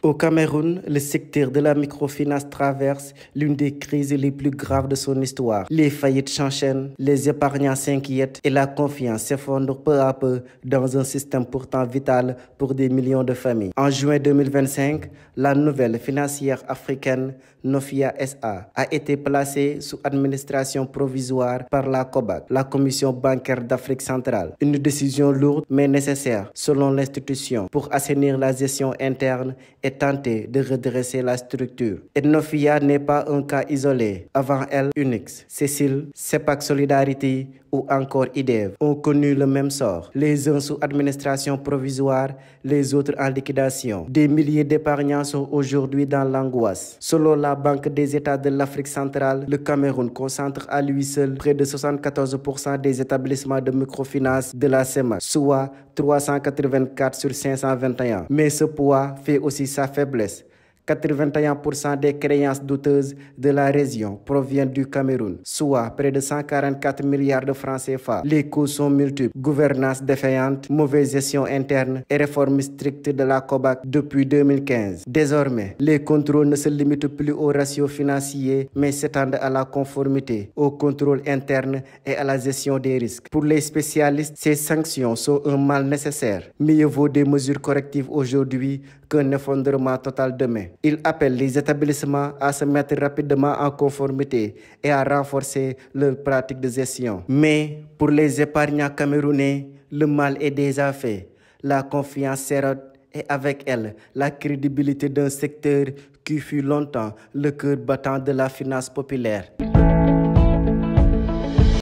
Au Cameroun, le secteur de la microfinance traverse l'une des crises les plus graves de son histoire. Les faillites s'enchaînent, les épargnants s'inquiètent et la confiance s'effondre peu à peu dans un système pourtant vital pour des millions de familles. En juin 2025, la nouvelle financière africaine Nofia SA a été placée sous administration provisoire par la COBAC, la Commission bancaire d'Afrique centrale. Une décision lourde mais nécessaire selon l'institution pour assainir la gestion interne et tenter de redresser la structure. Et Nofia n'est pas un cas isolé. Avant elle, Unix, Cécile, CEPAC Solidarité ou encore IDEV ont connu le même sort. Les uns sous administration provisoire, les autres en liquidation. Des milliers d'épargnants sont aujourd'hui dans l'angoisse. Selon la Banque des États de l'Afrique centrale, le Cameroun concentre à lui seul près de 74% des établissements de microfinance de la CEMAC, soit 384 sur 521. Mais ce poids fait aussi sa faiblesse. 81% des créances douteuses de la région proviennent du Cameroun, soit près de 144 milliards de francs CFA. Les causes sont multiples: gouvernance défaillante, mauvaise gestion interne et réforme stricte de la COBAC depuis 2015. Désormais, les contrôles ne se limitent plus au ratio financier, mais s'étendent à la conformité, au contrôle interne et à la gestion des risques. Pour les spécialistes, ces sanctions sont un mal nécessaire. Mieux vaut des mesures correctives aujourd'hui qu'un effondrement total demain. Il appelle les établissements à se mettre rapidement en conformité et à renforcer leurs pratiques de gestion. Mais pour les épargnants camerounais, le mal est déjà fait. La confiance s'érode et avec elle, la crédibilité d'un secteur qui fut longtemps le cœur battant de la finance populaire.